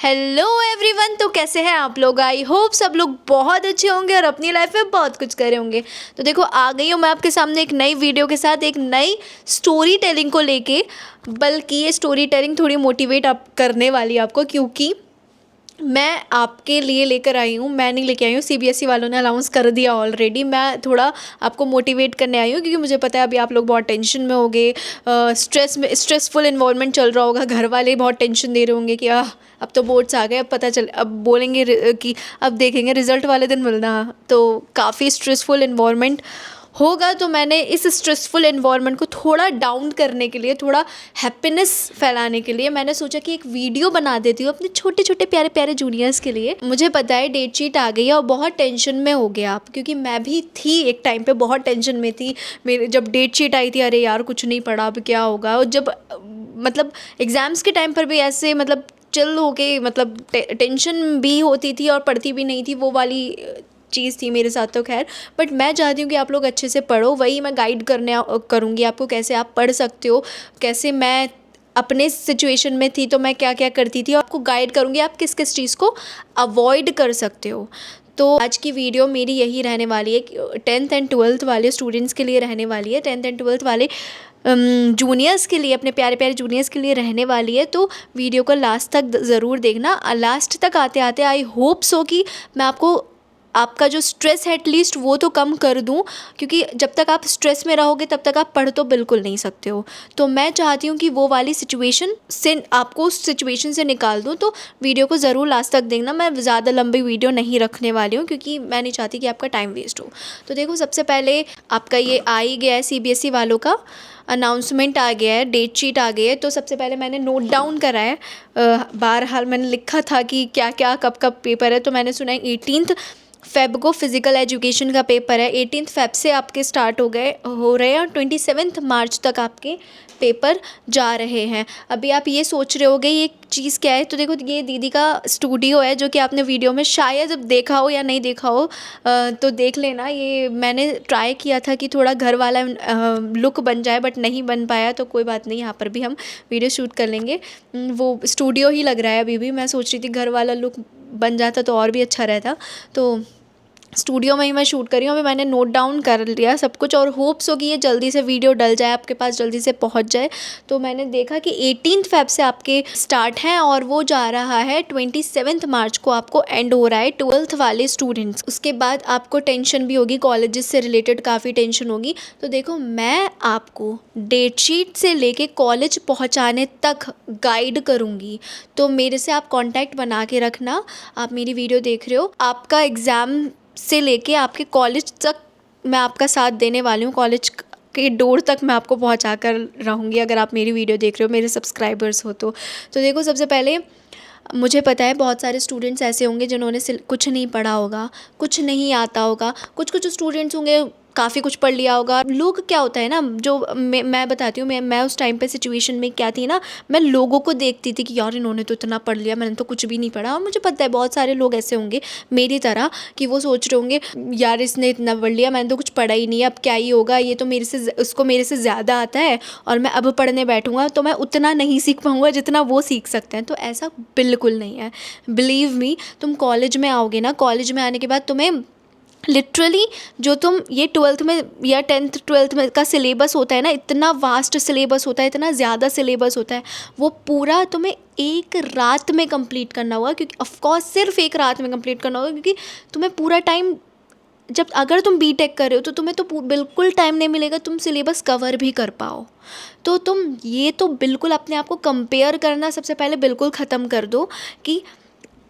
Hello everyone. तो कैसे हैं आप लोग? आई होप सब लोग बहुत अच्छे होंगे और अपनी लाइफ में बहुत कुछ करे होंगे। तो देखो, आ गई हूँ मैं आपके सामने एक नई वीडियो के साथ, एक नई स्टोरी टेलिंग को लेके। बल्कि ये स्टोरी टेलिंग थोड़ी मोटिवेट आप करने वाली है आपको, क्योंकि मैं आपके लिए लेकर आई हूँ। मैं नहीं लेके आई हूँ, सीबीएसई वालों ने अनाउंस कर दिया ऑलरेडी। मैं थोड़ा आपको मोटिवेट करने आई हूँ, क्योंकि मुझे पता है अभी आप लोग बहुत टेंशन में होंगे, स्ट्रेसफुल इन्वायरमेंट चल रहा होगा। घर वाले बहुत टेंशन दे रहे होंगे कि अब तो बोर्ड्स आ गए, अब पता चल, अब बोलेंगे कि अब देखेंगे रिजल्ट वाले दिन मिलना। तो काफ़ी स्ट्रेसफुल इन्वायरमेंट होगा। तो मैंने इस स्ट्रेसफुल एनवायरनमेंट को थोड़ा डाउन करने के लिए, थोड़ा हैप्पीनेस फैलाने के लिए मैंने सोचा कि एक वीडियो बना देती हूँ अपने छोटे छोटे प्यारे प्यारे जूनियर्स के लिए। मुझे पता है डेट शीट आ गई है और बहुत टेंशन में हो गया आप, क्योंकि मैं भी थी एक टाइम पे, बहुत टेंशन में थी। मेरे जब डेट शीट आई थी, अरे यार कुछ नहीं पढ़ा, अब क्या होगा। और जब मतलब एग्ज़ाम्स के टाइम पर भी ऐसे मतलब चिल हो के, मतलब टेंशन भी होती थी और पढ़ती भी नहीं थी, वो वाली चीज़ थी मेरे साथ। तो खैर, बट मैं चाहती हूँ कि आप लोग अच्छे से पढ़ो। वही मैं गाइड करूँगी आपको, कैसे आप पढ़ सकते हो, कैसे मैं अपने सिचुएशन में थी तो मैं क्या क्या करती थी, और आपको गाइड करूँगी आप किस किस चीज़ को अवॉइड कर सकते हो। तो आज की वीडियो मेरी यही रहने वाली है कि 10th एंड 12th वाले स्टूडेंट्स के लिए रहने वाली है। 10th एंड 12th वाले जूनियर्स के लिए, अपने प्यारे प्यारे जूनियर्स के लिए रहने वाली है। तो वीडियो को लास्ट तक ज़रूर देखना। लास्ट तक आते आते आई होप सो कि मैं आपका जो स्ट्रेस है एटलीस्ट वो तो कम कर दूं, क्योंकि जब तक आप स्ट्रेस में रहोगे तब तक आप पढ़ तो बिल्कुल नहीं सकते हो। तो मैं चाहती हूँ कि वो वाली सिचुएशन से आपको उस सिचुएशन से निकाल दूँ। तो वीडियो को ज़रूर लास्ट तक देखना। मैं ज़्यादा लंबी वीडियो नहीं रखने वाली हूँ, क्योंकि मैं नहीं चाहती कि आपका टाइम वेस्ट हो। तो देखो, सबसे पहले आपका ये आ ही गया है, सीबीएसई वालों का अनाउंसमेंट आ गया है, डेट शीट आ गई है। तो सबसे पहले मैंने नोट डाउन करा है, बहरहाल मैंने लिखा था कि क्या क्या कब कब पेपर है। तो मैंने सुना है 18 फ़ेब को फ़िज़िकल एजुकेशन का पेपर है। 18 फ़ेब से आपके स्टार्ट हो रहे हैं और 27 मार्च तक आपके पेपर जा रहे हैं। अभी आप ये सोच रहे होगे ये चीज़ क्या है। तो देखो, ये दीदी का स्टूडियो है, जो कि आपने वीडियो में शायद देखा हो या नहीं देखा हो, तो देख लेना। ये मैंने ट्राई किया था कि थोड़ा घर वाला लुक बन जाए, बट नहीं बन पाया। तो कोई बात नहीं, यहाँ पर भी हम वीडियो शूट कर लेंगे। वो स्टूडियो ही लग रहा है अभी भी। मैं सोच रही थी घर वाला लुक बन जाता तो और भी अच्छा रहता। तो स्टूडियो में ही मैं शूट कर रही हूँ। अभी मैंने नोट डाउन कर लिया सब कुछ, और होप्स हो कि ये जल्दी से वीडियो डल जाए, आपके पास जल्दी से पहुँच जाए। तो मैंने देखा कि 18 फ़ेब से आपके स्टार्ट हैं और वो जा रहा है 27 मार्च को आपको एंड हो रहा है 12th वाले स्टूडेंट्स। उसके बाद आपको टेंशन भी होगी, कॉलेजेस से रिलेटेड काफ़ी टेंशन होगी। तो देखो, मैं आपको डेट शीट से लेके कॉलेज पहुँचाने तक गाइड करूँगी। तो मेरे से आप कॉन्टैक्ट बना के रखना। आप मेरी वीडियो देख रहे हो, आपका एग्ज़ाम से लेके आपके कॉलेज तक मैं आपका साथ देने वाली हूँ। कॉलेज के डोर तक मैं आपको पहुँचा कर रहूँगी, अगर आप मेरी वीडियो देख रहे हो, मेरे सब्सक्राइबर्स हो तो। देखो, सबसे पहले मुझे पता है बहुत सारे स्टूडेंट्स ऐसे होंगे जिन्होंने कुछ नहीं पढ़ा होगा, कुछ नहीं आता होगा। कुछ स्टूडेंट्स होंगे काफ़ी कुछ पढ़ लिया होगा। लोग क्या होता है ना, जो मैं बताती हूँ, मैं उस टाइम पे सिचुएशन में क्या थी ना, मैं लोगों को देखती थी कि यार इन्होंने तो इतना पढ़ लिया, मैंने तो कुछ भी नहीं पढ़ा। और मुझे पता है बहुत सारे लोग ऐसे होंगे मेरी तरह कि वो सोच रहे होंगे यार इसने इतना पढ़ लिया, मैंने तो कुछ पढ़ा ही नहीं है, अब क्या ही होगा, ये तो उसको मेरे से ज़्यादा आता है और मैं अब पढ़ने बैठूँगा तो मैं उतना नहीं सीख पाऊँगा जितना वो सीख सकते हैं। तो ऐसा बिल्कुल नहीं है। बिलीव मी, तुम कॉलेज में आओगे ना, कॉलेज में आने के बाद तुम्हें लिटरली जो तुम ये 12th में या 10th 12th में का सिलेबस होता है ना, इतना वास्ट सिलेबस होता है, इतना ज़्यादा सिलेबस होता है, वो पूरा तुम्हें एक रात में कंप्लीट करना होगा। क्योंकि ऑफकोर्स सिर्फ एक रात में कंप्लीट करना होगा, क्योंकि तुम्हें पूरा टाइम, जब अगर तुम बीटेक कर रहे हो तो तुम्हें तो बिल्कुल टाइम नहीं मिलेगा तुम सिलेबस कवर भी कर पाओ। तो तुम ये तो बिल्कुल अपने आप को कंपेयर करना सबसे पहले बिल्कुल ख़त्म कर दो कि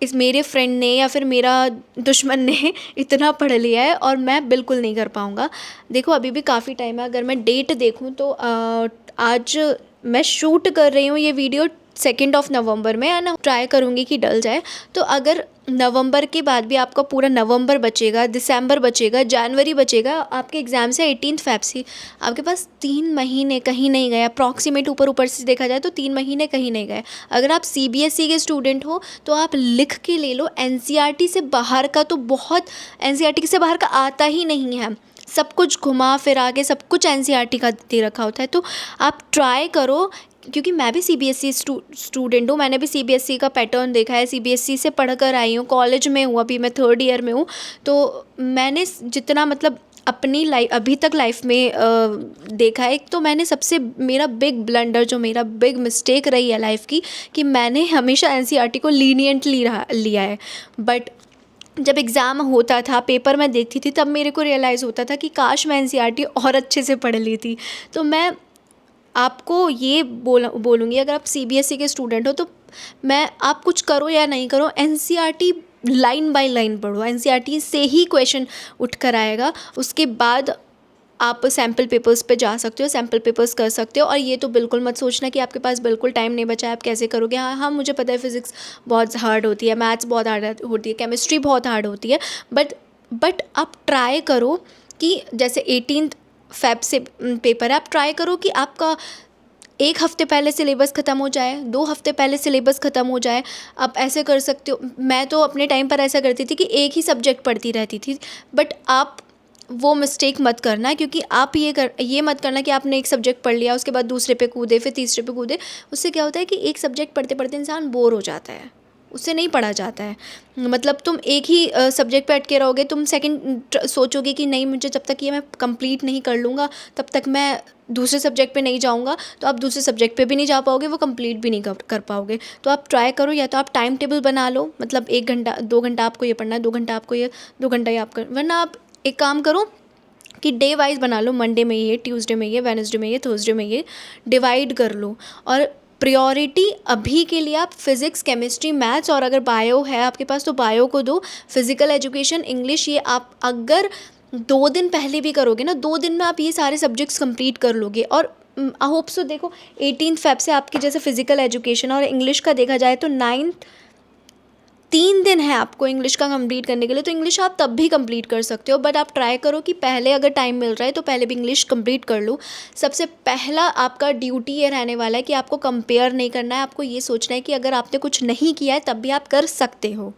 इस मेरे फ्रेंड ने या फिर मेरा दुश्मन ने इतना पढ़ लिया है और मैं बिल्कुल नहीं कर पाऊँगा। देखो, अभी भी काफ़ी टाइम है। अगर मैं डेट देखूँ तो आज मैं शूट कर रही हूँ ये वीडियो 2 नवंबर में, है ना। ट्राई करूँगी कि डल जाए। तो अगर नवंबर के बाद भी आपका पूरा नवंबर बचेगा, दिसंबर बचेगा, जनवरी बचेगा, आपके एग्ज़ाम से 18 फ़ेब से आपके पास 3 महीने कहीं नहीं गए। अप्रॉक्सीमेट ऊपर से देखा जाए तो 3 महीने कहीं नहीं गए। अगर आप सीबीएसई के स्टूडेंट हो तो आप लिख के ले लो, एनसीईआरटी से बाहर का तो बहुत, एनसीईआरटी से बाहर का आता ही नहीं है। सब कुछ घुमा फिरा के सब कुछ एनसीईआरटी का दे रखा होता है। तो आप ट्राई करो क्योंकि मैं भी सीबीएसई स्टूडेंट हूँ, मैंने भी सीबीएसई का पैटर्न देखा है, सीबीएसई से पढ़ कर आई हूँ, कॉलेज में हूँ, अभी मैं 3rd ईयर में हूँ। तो मैंने जितना मतलब अपनी लाइफ अभी तक लाइफ में देखा है, तो मैंने सबसे मेरा बिग ब्लंडर, जो मेरा बिग मिस्टेक रही है लाइफ की, कि मैंने हमेशा एनसीईआरटी को लीनियंटली लिया है। बट जब एग्ज़ाम होता था, पेपर मैं देखती थी, तब मेरे को रियलाइज़ होता था कि काश मैं एनसीईआरटी और अच्छे से पढ़ ली थी। तो मैं आपको ये बोलूँगी, अगर आप सीबीएसई के स्टूडेंट हो तो आप कुछ करो या नहीं करो, एनसीईआरटी लाइन बाय लाइन पढ़ो, एनसीईआरटी से ही क्वेश्चन उठ कर आएगा। उसके बाद आप सैम्पल पेपर्स पे जा सकते हो, सैम्पल पेपर्स कर सकते हो। और ये तो बिल्कुल मत सोचना कि आपके पास बिल्कुल टाइम नहीं बचा है, आप कैसे करोगे। हाँ, मुझे पता है फिज़िक्स बहुत हार्ड होती है, मैथ्स बहुत हार्ड होती है, केमिस्ट्री बहुत हार्ड होती है, बट आप ट्राई करो कि जैसे 18 फ़ेब से पेपर है, आप ट्राई करो कि आपका 1 हफ़्ते पहले सिलेबस ख़त्म हो जाए, 2 हफ़्ते पहले सिलेबस ख़त्म हो जाए। आप ऐसे कर सकते हो। मैं तो अपने टाइम पर ऐसा करती थी कि एक ही सब्जेक्ट पढ़ती रहती थी, बट आप वो मिस्टेक मत करना, क्योंकि आप ये मत करना कि आपने एक सब्जेक्ट पढ़ लिया, उसके बाद दूसरे पे कूदे, फिर तीसरे पे कूदे। उससे क्या होता है कि एक सब्जेक्ट पढ़ते पढ़ते इंसान बोर हो जाता है, उससे नहीं पढ़ा जाता है। मतलब तुम एक ही सब्जेक्ट पे अटके रहोगे, तुम सेकंड सोचोगे कि नहीं, मुझे जब तक ये मैं कंप्लीट नहीं कर लूँगा तब तक मैं दूसरे सब्जेक्ट पे नहीं जाऊँगा, तो आप दूसरे सब्जेक्ट पे भी नहीं जा पाओगे, वो कंप्लीट भी नहीं कर पाओगे। तो आप ट्राई करो, या तो आप टाइम टेबल बना लो, मतलब 1 घंटा 2 घंटा आपको ये पढ़ना है, 2 घंटा आपको ये, 2 घंटा ये आप वरना आप एक काम करो कि डे वाइज बना लो, मंडे में ये, ट्यूसडे में ये, वेडनेसडे में ये, थर्सडे में ये, डिवाइड कर लो। और प्रायोरिटी अभी के लिए आप फिज़िक्स, केमिस्ट्री, मैथ्स, और अगर बायो है आपके पास तो बायो को दो। फिज़िकल एजुकेशन, इंग्लिश, ये आप अगर 2 दिन पहले भी करोगे ना, 2 दिन में आप ये सारे सब्जेक्ट्स कंप्लीट कर लोगे। और आई होप सो, देखो 18 फ़ेब से आपकी जैसे फिज़िकल एजुकेशन और इंग्लिश का देखा जाए तो 9th 3 दिन है आपको इंग्लिश का कंप्लीट करने के लिए, तो इंग्लिश आप तब भी कंप्लीट कर सकते हो। बट आप ट्राई करो कि पहले, अगर टाइम मिल रहा है तो पहले भी इंग्लिश कंप्लीट कर लो। सबसे पहला आपका ड्यूटी ये रहने वाला है कि आपको कंपेयर नहीं करना है, आपको ये सोचना है कि अगर आपने कुछ नहीं किया है तब भी आप कर सकते हो।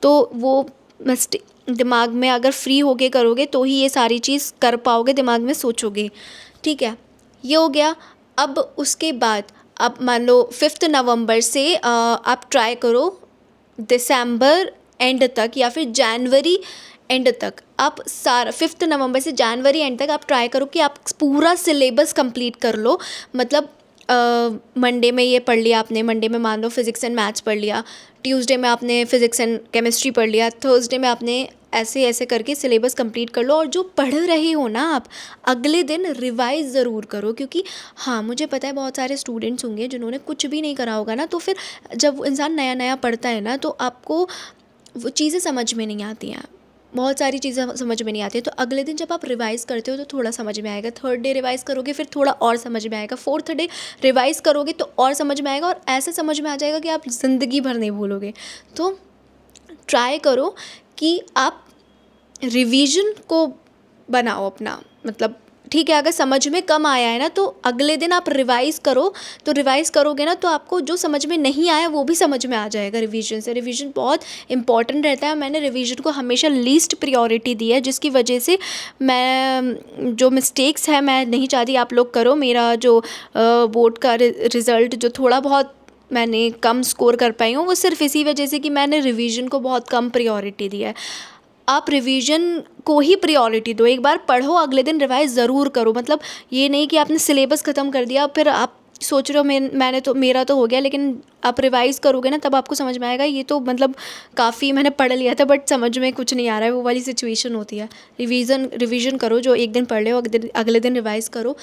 तो वो दिमाग में अगर फ्री होके करोगे तो ही ये सारी चीज़ कर पाओगे, दिमाग में सोचोगे। ठीक है, ये हो गया। अब उसके बाद अब मान लो 5 नवंबर से आप ट्राई करो दिसंबर एंड तक या फिर जनवरी एंड तक, आप सारा 5 नवंबर से जनवरी एंड तक आप ट्राई करो कि आप पूरा सिलेबस कंप्लीट कर लो। मतलब मंडे में ये पढ़ लिया आपने, मंडे में मान लो फिज़िक्स एंड मैथ्स पढ़ लिया, ट्यूसडे में आपने फिज़िक्स एंड केमिस्ट्री पढ़ लिया, थर्सडे में आपने ऐसे ऐसे करके सिलेबस कंप्लीट कर लो। और जो पढ़ रहे हो ना आप, अगले दिन रिवाइज़ ज़रूर करो, क्योंकि हाँ, मुझे पता है बहुत सारे स्टूडेंट्स होंगे जिन्होंने कुछ भी नहीं करा होगा ना, तो फिर जब इंसान नया नया पढ़ता है ना, तो आपको वो चीज़ें समझ में नहीं आती हैं, बहुत सारी चीज़ें समझ में नहीं आती है। तो अगले दिन जब आप रिवाइज़ करते हो तो थोड़ा समझ में आएगा, 3rd डे रिवाइज़ करोगे फिर थोड़ा और समझ में आएगा, 4th डे रिवाइज़ करोगे तो और समझ में आएगा, और ऐसे समझ में आ जाएगा कि आप ज़िंदगी भर नहीं भूलोगे। तो ट्राई करो कि आप रिवीजन को बनाओ अपना, मतलब ठीक है, अगर समझ में कम आया है ना तो अगले दिन आप रिवाइज़ करो। तो रिवाइज़ करोगे ना तो आपको जो समझ में नहीं आया वो भी समझ में आ जाएगा रिवीजन से। रिवीजन बहुत इंपॉर्टेंट रहता है। मैंने रिवीजन को हमेशा लीस्ट प्रायोरिटी दी है, जिसकी वजह से मैं जो मिस्टेक्स है मैं नहीं चाहती आप लोग करो। मेरा जो बोर्ड का रिज़ल्ट जो थोड़ा बहुत मैंने कम स्कोर कर पाई हूँ, वो सिर्फ इसी वजह से कि मैंने रिवीजन को बहुत कम प्रायोरिटी दी है। आप रिवीजन को ही प्रायोरिटी दो, एक बार पढ़ो, अगले दिन रिवाइज़ ज़रूर करो। मतलब ये नहीं कि आपने सिलेबस ख़त्म कर दिया फिर आप सोच रहे हो मेरा तो हो गया, लेकिन आप रिवाइज़ करोगे ना तब आपको समझ में आएगा ये तो मतलब काफ़ी मैंने पढ़ लिया था बट समझ में कुछ नहीं आ रहा है, वो वाली सिचुएशन होती है। रिवीजन करो, जो एक दिन पढ़ ले अगले दिन रिवाइज़ करो।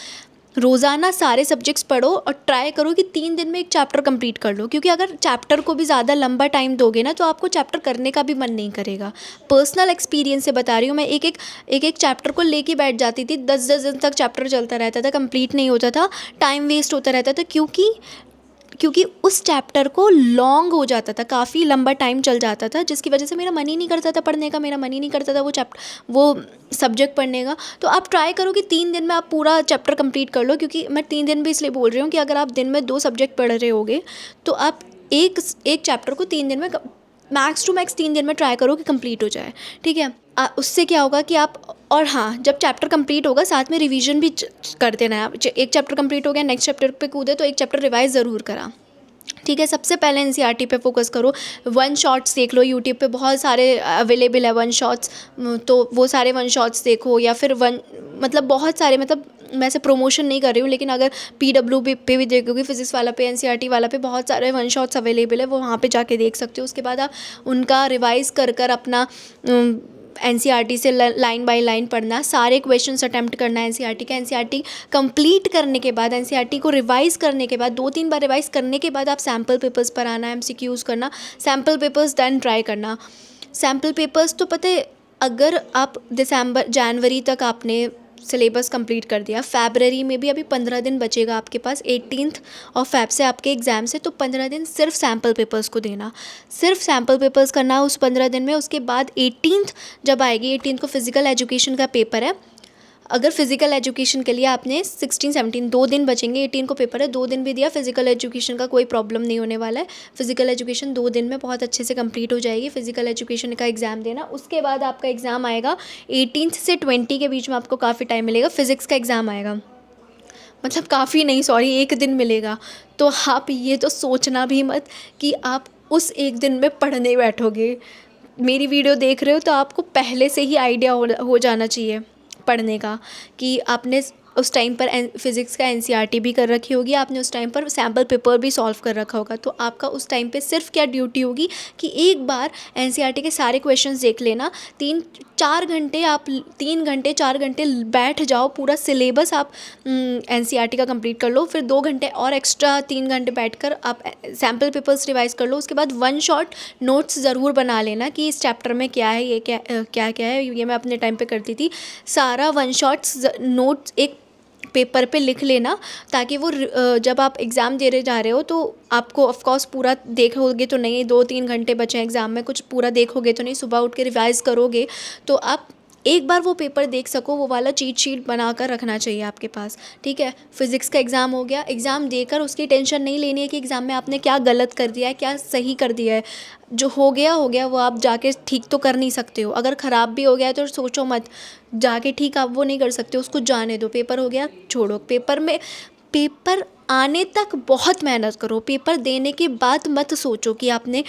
रोज़ाना सारे सब्जेक्ट्स पढ़ो और ट्राई करो कि 3 दिन में एक चैप्टर कंप्लीट कर लो, क्योंकि अगर चैप्टर को भी ज़्यादा लंबा टाइम दोगे ना तो आपको चैप्टर करने का भी मन नहीं करेगा। पर्सनल एक्सपीरियंस से बता रही हूँ मैं, एक चैप्टर को लेके बैठ जाती थी, 10 दिन तक चैप्टर चलता रहता था, कंप्लीट नहीं होता था, टाइम वेस्ट होता रहता था, क्योंकि उस चैप्टर को लॉन्ग हो जाता था, काफ़ी लंबा टाइम चल जाता था, जिसकी वजह से मेरा मन ही नहीं करता था पढ़ने का, मेरा मन ही नहीं करता था वो सब्जेक्ट पढ़ने का। तो आप ट्राई करो कि 3 दिन में आप पूरा चैप्टर कंप्लीट कर लो, क्योंकि मैं 3 दिन भी इसलिए बोल रही हूँ कि अगर आप दिन में 2 सब्जेक्ट पढ़ रहे होगे तो आप एक चैप्टर को 3 दिन में मैक्स टू मैक्स 3 दिन में ट्राई करो कि कंप्लीट हो जाए, ठीक है। उससे क्या होगा कि आप, और हाँ, जब चैप्टर कंप्लीट होगा साथ में रिवीजन भी कर देना है आप। एक चैप्टर कंप्लीट हो गया, नेक्स्ट चैप्टर पे कूदे तो एक चैप्टर रिवाइज ज़रूर करा, ठीक है। सबसे पहले एनसीईआरटी पे फोकस करो। वन शॉट्स देख लो, यूट्यूब पे बहुत सारे अवेलेबल है वन शॉट्स, तो वो सारे वन शॉट्स देखो, या फिर मतलब बहुत सारे, मतलब मैं ऐसे प्रमोशन नहीं कर रही हूँ, लेकिन अगर PW पे भी देखोगे, फिजिक्स वाला पे, एनसीईआरटी वाला पे बहुत सारे वन शॉट्स अवेलेबल है, वो वहाँ पे जाके देख सकते हो। उसके बाद आप उनका रिवाइज़ कर अपना एनसीईआरटी से लाइन बाय लाइन पढ़ना, सारे क्वेश्चंस अटैम्प्ट करना है एनसीईआरटी का। एनसीईआरटी कंप्लीट करने के बाद, एनसीईआरटी को रिवाइज़ करने के बाद, 2-3 बार रिवाइज़ करने के बाद आप सैम्पल पेपर्स पर आना, MCQs करना, सैम्पल पेपर्स दैन ट्राई करना। सैम्पल पेपर्स तो पता है, अगर आप जनवरी तक आपने सिलेबस कंप्लीट कर दिया, फरवरी में भी अभी 15 दिन बचेगा आपके पास, 18 फ़रवरी से आपके एग्ज़ाम्स है, तो 15 दिन सिर्फ सैम्पल पेपर्स को देना, सिर्फ सैम्पल पेपर्स करना उस 15 दिन में। उसके बाद 18 जब आएगी, 18 को फिज़िकल एजुकेशन का पेपर है। अगर फिज़िकल एजुकेशन के लिए आपने 16-17 2 दिन बचेंगे, 18 को पेपर है, 2 दिन भी दिया, फिज़िकल एजुकेशन का कोई प्रॉब्लम नहीं होने वाला है। फिज़िकल एजुकेशन 2 दिन में बहुत अच्छे से कंप्लीट हो जाएगी। फिज़िकल एजुकेशन का एग्ज़ाम देना, उसके बाद आपका एग्ज़ाम आएगा 18 से 20 के बीच में, आपको काफ़ी टाइम मिलेगा। फिज़िक्स का एग्ज़ाम आएगा, मतलब काफ़ी नहीं, सॉरी, 1 दिन मिलेगा। तो आप ये तो सोचना भी मत कि आप उस 1 दिन में पढ़ने बैठोगे। मेरी वीडियो देख रहे हो तो आपको पहले से ही आइडिया हो जाना चाहिए पढ़ने का, कि आपने उस टाइम पर फिज़िक्स का एनसीईआरटी भी कर रखी होगी, आपने उस टाइम पर सैम्पल पेपर भी सॉल्व कर रखा होगा। तो आपका उस टाइम पे सिर्फ क्या ड्यूटी होगी कि एक बार एनसीईआरटी के सारे क्वेश्चंस देख लेना। 3-4 घंटे आप 3 घंटे 4 घंटे बैठ जाओ, पूरा सिलेबस आप एनसीईआरटी का कंप्लीट कर लो। फिर 2 घंटे और एक्स्ट्रा 3 घंटे बैठकर आप सैम्पल पेपर्स रिवाइज़ कर लो। उसके बाद वन शॉट नोट्स ज़रूर बना लेना कि इस चैप्टर में क्या है, ये क्या है। ये मैं अपने टाइम पे करती थी, सारा वन शॉट्स नोट्स एक पेपर पे लिख लेना, ताकि वो जब आप एग्ज़ाम दे जा रहे हो तो आपको ऑफ कोर्स पूरा देखोगे तो नहीं, 2-3 घंटे बचे एग्ज़ाम में, कुछ पूरा देखोगे तो नहीं, सुबह उठ के रिवाइज़ करोगे तो आप एक बार वो पेपर देख सको, वो वाला चीट शीट बना कर रखना चाहिए आपके पास, ठीक है। फिज़िक्स का एग्ज़ाम हो गया, एग्ज़ाम देकर उसकी टेंशन नहीं लेनी है कि एग्ज़ाम में आपने क्या गलत कर दिया है, क्या सही कर दिया है। जो हो गया, वो आप जाके ठीक तो कर नहीं सकते हो। अगर ख़राब भी हो गया है तो सोचो मत, जाके ठीक आप वो नहीं कर सकते, उसको जाने दो। पेपर हो गया, छोड़ो। पेपर आने तक बहुत मेहनत करो, पेपर देने के बाद मत सोचो कि आपने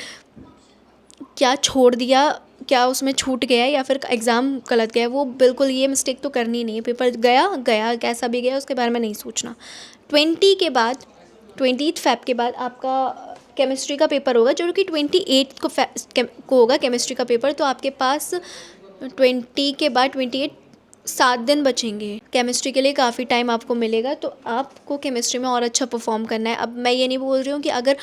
क्या छोड़ दिया, क्या उसमें छूट गया है या फिर एग्ज़ाम गलत गया है। वो बिल्कुल ये मिस्टेक तो करनी नहीं है। पेपर गया कैसा भी गया, उसके बारे में नहीं सोचना। 20 के बाद, 20 फ़रवरी के बाद आपका केमिस्ट्री का पेपर होगा, जो कि 28 को होगा केमिस्ट्री का पेपर। तो आपके पास 20 के बाद 28 7 दिन बचेंगे केमिस्ट्री के लिए, काफ़ी टाइम आपको मिलेगा। तो आपको केमिस्ट्री में और अच्छा परफॉर्म करना है। अब मैं ये नहीं बोल रही हूँ कि अगर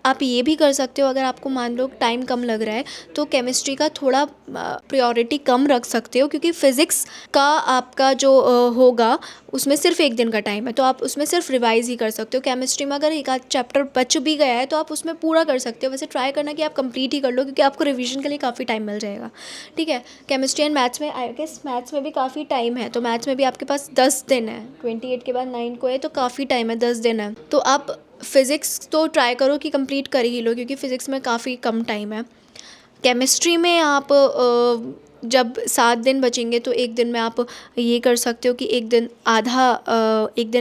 आप ये भी कर सकते हो, अगर आपको मान लो टाइम कम लग रहा है तो केमिस्ट्री का थोड़ा प्रायोरिटी कम रख सकते हो, क्योंकि फ़िज़िक्स का आपका जो होगा उसमें सिर्फ 1 दिन का टाइम है, तो आप उसमें सिर्फ रिवाइज़ ही कर सकते हो। केमिस्ट्री में अगर एक आध चैप्टर बच भी गया है तो आप उसमें पूरा कर सकते हो। वैसे ट्राई करना कि आप कंप्लीट ही कर लो, क्योंकि आपको रिवीजन के लिए काफ़ी टाइम मिल जाएगा, ठीक है। केमिस्ट्री एंड मैथ्स में, आई गेस मैथ्स में भी काफ़ी टाइम है, तो मैथ्स में भी आपके पास 10 दिन है। 28 के बाद 9 को है, तो काफ़ी टाइम है, 10 दिन है। तो आप फ़िज़िक्स तो ट्राई करो कि कंप्लीट कर ही लो, क्योंकि फ़िज़िक्स में काफ़ी कम टाइम है। केमिस्ट्री में आप जब 7 दिन बचेंगे तो 1 दिन में आप ये कर सकते हो कि एक दिन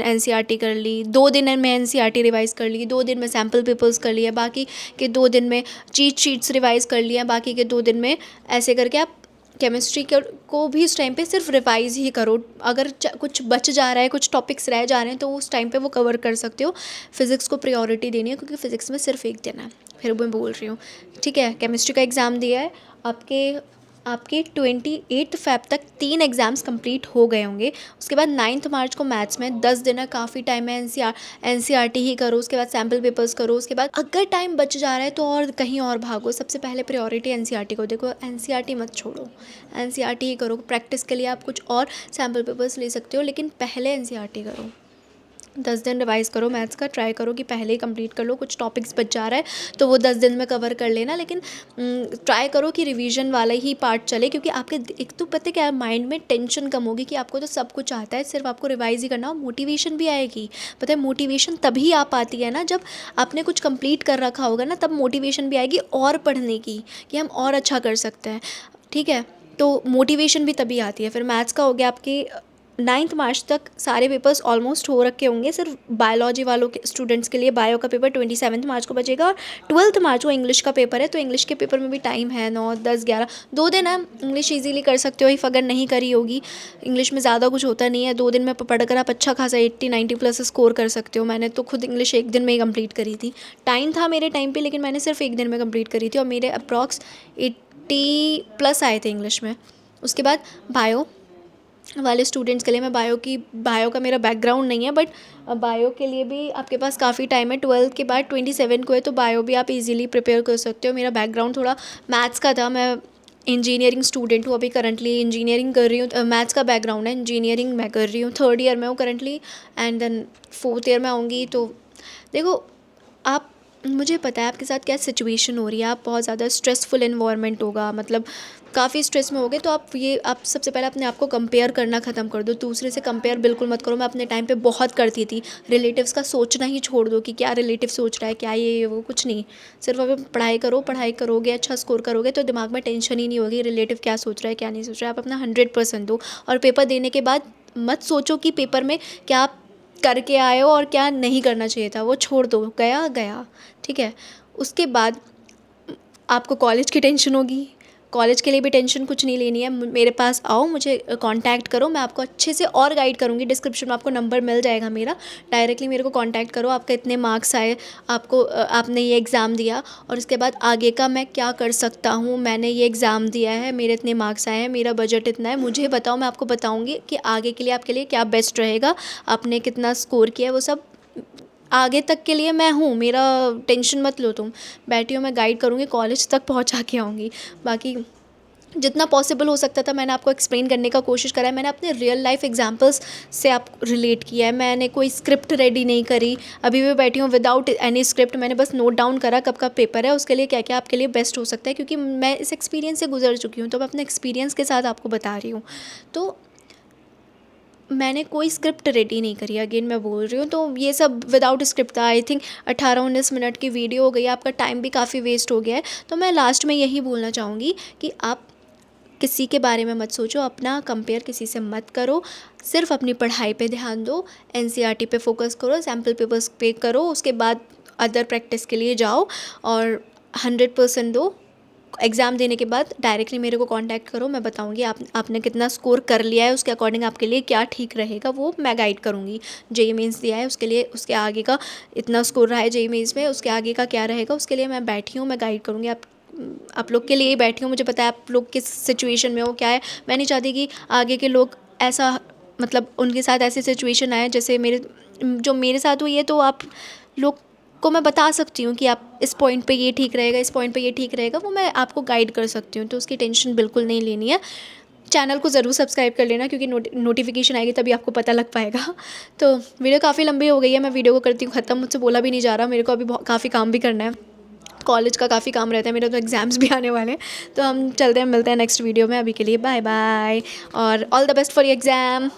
एनसीईआरटी कर ली, 2 दिन में एनसीईआरटी रिवाइज़ कर ली, 2 दिन में सैम्पल पेपर्स कर लिए, बाकी के 2 दिन में चीट शीट्स रिवाइज़ कर लिया, बाकी के 2 दिन में ऐसे करके आप केमिस्ट्री को भी इस टाइम पे सिर्फ रिवाइज़ ही करो। अगर कुछ बच जा रहा है, कुछ टॉपिक्स रह जा रहे हैं, तो उस टाइम पे वो कवर कर सकते हो। फ़िज़िक्स को प्रायोरिटी देनी है, क्योंकि फ़िज़िक्स में सिर्फ 1 दिन है। फिर मैं बोल रही हूँ, ठीक है। केमिस्ट्री का एग्ज़ाम दिया है, आपके 28 फ़रवरी तक 3 एग्ज़ाम्स कंप्लीट हो गए होंगे। उसके बाद 9 मार्च को मैथ्स में 10 दिन है, काफ़ी टाइम है। एनसीईआरटी ही करो, उसके बाद सैम्पल पेपर्स करो। उसके बाद अगर टाइम बच जा रहा है तो और कहीं और भागो, सबसे पहले प्रायोरिटी एनसीईआरटी को देखो। एनसीईआरटी मत छोड़ो, एनसीईआरटी ही करो। प्रैक्टिस के लिए आप कुछ और सैम्पल पेपर्स ले सकते हो, लेकिन पहले एनसीईआरटी करो, 10 दिन रिवाइज़ करो मैथ्स का, ट्राई करो कि पहले ही कंप्लीट कर लो। कुछ टॉपिक्स बच जा रहा है तो वो 10 दिन में कवर कर लेना, लेकिन ट्राई करो कि रिवीजन वाला ही पार्ट चले, क्योंकि आपके एक तो पता है क्या, माइंड में टेंशन कम होगी कि आपको तो सब कुछ आता है, सिर्फ आपको रिवाइज़ ही करना हो। मोटिवेशन भी आएगी। पता है मोटिवेशन तभी आ पाती है ना जब आपने कुछ कंप्लीट कर रखा होगा ना, तब मोटिवेशन भी आएगी और पढ़ने की, कि हम और अच्छा कर सकते हैं। ठीक है, तो मोटिवेशन भी तभी आती है। फिर मैथ्स का हो गया आपके 9th मार्च तक सारे पेपर्स ऑलमोस्ट हो रखे होंगे। सिर्फ बायोलॉजी वालों के स्टूडेंट्स के लिए बायो का पेपर 27 मार्च को बचेगा, और 12th मार्च को इंग्लिश का पेपर है। तो इंग्लिश के पेपर में भी टाइम है, 9, 10, 11, 2 दिन है। इंग्लिश ईजीली कर सकते हो इफ़ अगर नहीं करी होगी। इंग्लिश में ज़्यादा कुछ होता नहीं है, 2 दिन में पढ़कर आप अच्छा खासा 80-90 प्लस स्कोर कर सकते हो। मैंने तो खुद इंग्लिश 1 दिन में ही कंप्लीट करी थी। टाइम था मेरे टाइम पर, लेकिन मैंने सिर्फ 1 दिन में कंप्लीट करी थी, और मेरे अप्रॉक्स 80 प्लस आए थे इंग्लिश में। उसके बाद बायो वाले स्टूडेंट्स के लिए, मैं बायो का मेरा बैकग्राउंड नहीं है, बट बायो के लिए भी आपके पास काफ़ी टाइम है। 12th के बाद 27 को है, तो बायो भी आप इजीली प्रिपेयर कर सकते हो। मेरा बैकग्राउंड थोड़ा मैथ्स का था, मैं इंजीनियरिंग स्टूडेंट हूँ, अभी करंटली इंजीनियरिंग कर रही हूँ। मैथ्स का बैकग्राउंड है, इंजीनियरिंग मैं कर रही हूँ, 3rd ईयर में हूँ currently, and then 4th year में आऊँगी। तो देखो, आप, मुझे पता है आपके साथ क्या सिचुएशन हो रही है। आप बहुत ज़्यादा स्ट्रेसफुल इन्वायरमेंट होगा, मतलब काफ़ी स्ट्रेस में होगे, तो आप सबसे पहले अपने आप को कंपेयर करना ख़त्म कर दो। दूसरे से कंपेयर बिल्कुल मत करो। मैं अपने टाइम पे बहुत करती थी। रिलेटिव्स का सोचना ही छोड़ दो कि क्या रिलेटिव सोच रहा है, क्या ये वो, कुछ नहीं। सिर्फ अब पढ़ाई करो, पढ़ाई करोगे, अच्छा स्कोर करोगे तो दिमाग में टेंशन ही नहीं होगी रिलेटिव क्या सोच रहा है, क्या नहीं सोच रहा है। आप अपना 100% दो, और पेपर देने के बाद मत सोचो कि पेपर में क्या आप करके आए हो और क्या नहीं करना चाहिए था, वो छोड़ दो, गया गया। ठीक है, उसके बाद आपको कॉलेज की टेंशन होगी। कॉलेज के लिए भी टेंशन कुछ नहीं लेनी है। मेरे पास आओ, मुझे कांटेक्ट करो, मैं आपको अच्छे से और गाइड करूँगी। डिस्क्रिप्शन में आपको नंबर मिल जाएगा मेरा, डायरेक्टली मेरे को कांटेक्ट करो। आपका इतने मार्क्स आए, आपने ये एग्ज़ाम दिया, और उसके बाद आगे का मैं क्या कर सकता हूँ, मैंने ये एग्ज़ाम दिया है, मेरे इतने मार्क्स आए हैं, मेरा बजट इतना है, मुझे बताओ, मैं आपको बताऊँगी कि आगे के लिए आपके लिए क्या बेस्ट रहेगा, आपने कितना स्कोर किया है, वो सब आगे तक के लिए मैं हूँ। मेरा टेंशन मत लो तुम, बैठी हो, मैं गाइड करूँगी, कॉलेज तक पहुँचा के आऊँगी। बाकी जितना पॉसिबल हो सकता था मैंने आपको एक्सप्लेन करने का कोशिश करा है। मैंने अपने रियल लाइफ एग्जांपल्स से आप रिलेट किया है। मैंने कोई स्क्रिप्ट रेडी नहीं करी, अभी भी बैठी हूँ विदाउट एनी स्क्रिप्ट। मैंने बस नोट डाउन करा कब का पेपर है, उसके लिए क्या क्या आपके लिए बेस्ट हो सकता है, क्योंकि मैं इस एक्सपीरियंस से गुजर चुकी हूँ, तो मैं अपने एक्सपीरियंस के साथ आपको बता रही हूँ। तो मैंने कोई स्क्रिप्ट रेडी नहीं करी, अगेन मैं बोल रही हूँ। तो ये सब विदाउट स्क्रिप्ट था। आई थिंक 18-19 मिनट की वीडियो हो गई, आपका टाइम भी काफ़ी वेस्ट हो गया है। तो मैं लास्ट में यही बोलना चाहूँगी कि आप किसी के बारे में मत सोचो, अपना कंपेयर किसी से मत करो, सिर्फ अपनी पढ़ाई पे ध्यान दो, एनसीईआरटी पे फोकस करो, सैम्पल पेपर्स पे करो, उसके बाद अदर प्रैक्टिस के लिए जाओ और 100% दो। एग्ज़ाम देने के बाद डायरेक्टली मेरे को कांटेक्ट करो, मैं बताऊंगी आपने कितना स्कोर कर लिया है, उसके अकॉर्डिंग आपके लिए क्या ठीक रहेगा वो मैं गाइड करूंगी। जेईई मेंस दिया है, उसके लिए उसके आगे का इतना स्कोर रहा है जेईई मेंस में, उसके आगे का क्या रहेगा, उसके लिए मैं बैठी हूँ, मैं गाइड करूँगी। आप लोग के लिए ही बैठी हूँ। मुझे पता है आप लोग किस सिचुएशन में हो, क्या है। मैं नहीं चाहती कि आगे के लोग ऐसा, मतलब उनके साथ ऐसी सिचुएशन आए जैसे जो मेरे साथ हुई है। तो आप लोग को मैं बता सकती हूँ कि आप इस पॉइंट पे ये ठीक रहेगा, इस पॉइंट पे ये ठीक रहेगा, वो मैं आपको गाइड कर सकती हूँ। तो उसकी टेंशन बिल्कुल नहीं लेनी है। चैनल को ज़रूर सब्सक्राइब कर लेना, क्योंकि नोटिफिकेशन आएगी तभी आपको पता लग पाएगा। तो वीडियो काफ़ी लंबी हो गई है, मैं वीडियो को करती हूँ ख़त्म, मुझसे बोला भी नहीं जा रहा। मेरे को अभी काफ़ी काम भी करना है, कॉलेज का काफ़ी काम रहता है, मेरे तो एग्ज़ाम्स भी आने वाले हैं। तो हम चलते हैं, मिलते हैं नेक्स्ट वीडियो में। अभी के लिए बाय बाय, और all the best for your exam.